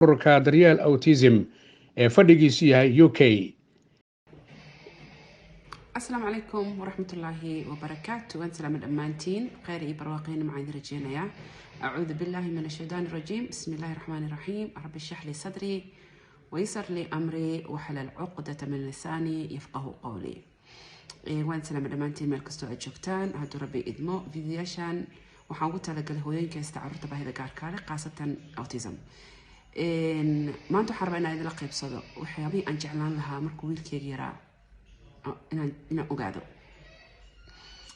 ururka daryeel autism ee fadhigiisu yahay UK. السلام عليكم ورحمة الله وبركاته. وأنت سلام الأمانتين خير برواقين معي رجينا. أعوذ بالله من الشيطان الرجيم. بسم الله الرحمن الرحيم. رب اشرح لي صدري ويسر لي أمري وحلل عقدة من لساني يفقه قولي. وأنت سلام الأمانتين مال كستو أجوكتان هادو ربي إدمو فيديوشان وحاولت على هوين كاستعرضت بهذا قاركالي خاصة أوتيزم. ما أنتو حربنا إذا لقي بصدق وحيابي أن جعلان لها مركو ويلكي يرى inaan ogaado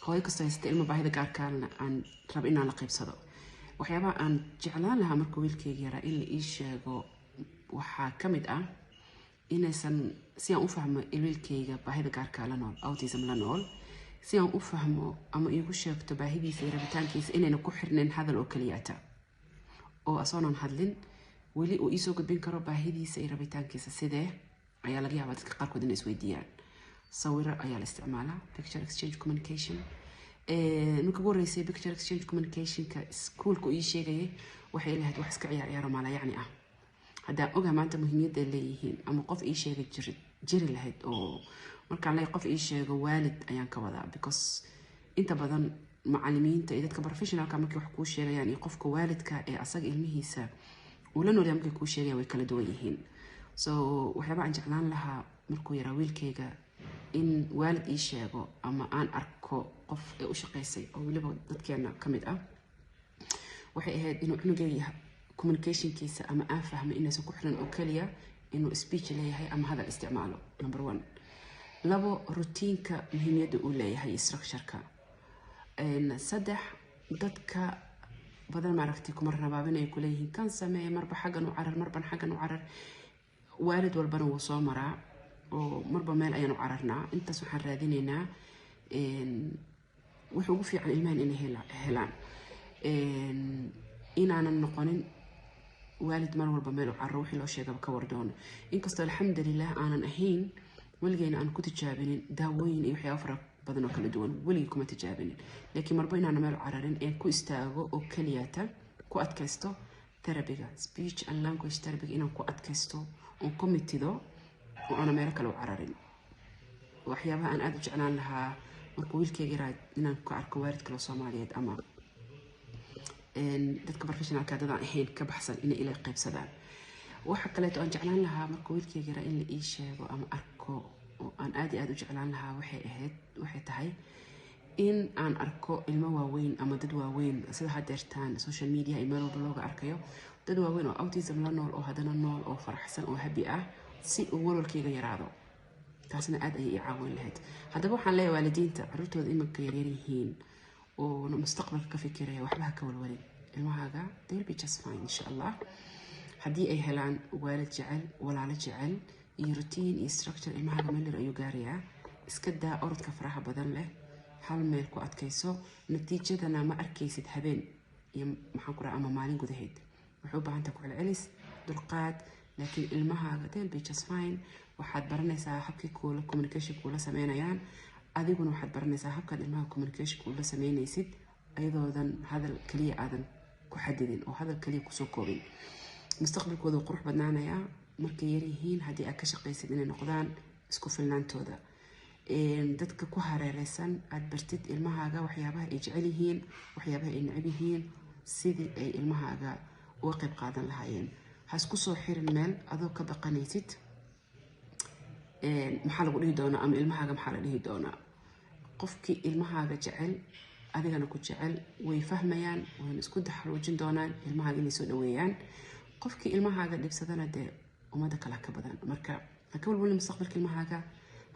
hooyo kastoo haysta ilmo baahida gaarkaana aan rabo inaan la qaybsado waxyaabaha aan jeclaan lahaa marka wiilkayga yaraa in la ii sheego waxaa ka mid ah inaysan si aan u fahmo wiilkayga baahida gaarkaa la nool autism la nool si aan u fahmo ama iigu sheegto baahidiisa iyo rabitaankiisa inayna ku xirnayn hadal oo keliyata oo asoonan hadlin weli uu iisoo gudbin karo baahidiisa iyo rabitaankiisa sidee ayaa laga yaabaa dadka qaarkood inay isweydiiyaan صورة أيها الاستعمالة picture exchange communication. نكبر رئيسي picture exchange communication كسكول كوي شيء جاي وحيل هاد وحس كعيار ما لا يعني هذا أوجه ما أنت مهمية اللي هين أما قف إيش شيء جري لهاد أو مركان لا يقف إيش شيء والد أيان كوضع because أنت بدن معلمين تأيدك كبروفيشنال كمان كيحكوا شيء يعني يقف كوالد كأصج علمه سا ولأنه اليوم كيكوا شيء ويكلا دويهين so وحبا عن جعلان لها مركو يراويل كيجا in waalid ii sheego ama aan arko qof ee u shaqeysay oo waliba dadkeena kamid ah waxay ahayd inuu cunugayga communicationkiisa ama aan fahmo inaysan ku xiran oo kaliya inuu speech leeyahay ama hadal isticmaalo number 1 labo routiinka muhiimada uu leeyahay structure-ka saddex dadka badan maaragtay kuma rabaabinay ku leeyihiin kan sameey marba xagan u carar marban xagan u carar waalid walbana wuu soo maraa ومربى مال أيانو عررنا أنت سبحان راديننا وحقوق في عن إلمان إنه هلان إن أنا النقانين والد مال مربى مال عروحي لو شيء بكوردون إن قصد الحمد لله أنا أهين ولقينا أن كنت تجابين داوين يحيى أفرق بدنا كل دون وليكم تجابين لكن مربينا أنا مال عررين إن كو استاغو أو كلياتا كو أتكستو تربية speech and language تربية إن كو أتكستو وكوميتيدو وأنا مالك لو عررين وحيابها أن أدج أنا لها مركويل كيجراد إن كعرك وارد كلو صوماليات أما إن تذكر بروفيشنال كذا الحين كبحثن إن إلى قيب سدان وحكلت أن جعلان لها مركويل كيجرا إن إيش وأما أركو وأن أدج أنا لها وحي تهي إن أن أركو المواوين أما ددواوين سدها درتان سوشيال ميديا إيميل وبلوج أركيو ددواوين أو أوتيزم لنول أو هذا النول أو فرحسن أو هبيئة si uu walwalkayga yaraado taasina aad ay caawin lahayd hadaba waxaan leeyahay waalidiinta carruurtooda imanka yaryar yihiin oo mustaqbalka ka fikiraya waxba ka walwalin ilmahaaga they'll be just fine insha Allah haddii ay helaan waalid jecel walaalo jecel iyo routine iyo structure ilmahaaga meel ayuu gaarayaa iska daa orodka faraha badan leh hal meel ku adkayso natiijadana ma arkaysid habeen iyo maxaan ku raacaa ama maalin gudaheed wuxuu u baahan tahay ku celcelis dulqaad لكن المها they'll be just fine waxaad baranaysaa habkii kula communication kula sameynayaan adiguna waxaad baranaysaa habka ilmaha communication kula sameynaysid ayadoodan hadal kaliya aadan ku xadidin oo hadal kaliya ku soo koobin mustaqbalkooda qurux badnaanaya markay yar yihiin haddii aad ka shaqaysid inay noqdaan isku filnaantooda dadka ku hareeraysan aad bartid ilmahaaga waxyaabaha ay jecel yihiin waxyaabaha ay neceb yihiin sidii ay ilmahaaga uga qayb qaadan lahaayeen hasku soo xirin meel adoo ka baqanaysid maxaa lagu dhihi doonaa ama ilmahaaga maxaa la dhihi doonaa qofkii ilmahaaga jecel adigana ku jecel way fahmayaan wayna isku daxruujin doonaan ilmahaaga inay soo dhaweeyaan qofkii ilmahaaga dhibsadana dee umada kala ka badan marka ka walwalin mustaqbalka ilmahaaga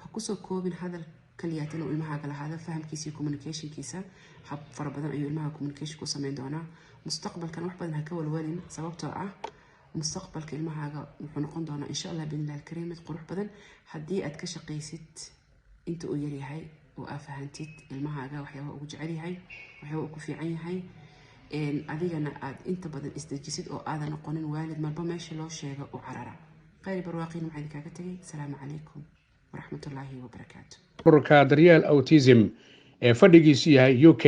ha ku soo koobin hadal kaliyaat inuu ilmahaaga lahaado fahamkiisa iyo communicationkiisa hab fara badan ayuu ilmahaaga communication ku sameyn doonaa mustaqbalkan wax badan ha ka walwalin sababtoo ah مستقبلك المهاجة وحنقول دونا إن شاء الله بإذن الله الكريم تقول بدن هدي أتكشف قيست أنت ويري هاي وأفهمتي المهاجة وحياة وجعلي هاي وحياة وكفي عين هاي إن أدينا أنت بدن استجسد أو هذا نقولن والد ما بمشي له شيء وعررة قاري برواقين معي كاكتي السلام عليكم ورحمة الله وبركاته. ururka daryeel autism ee fadhigiisu yahay UK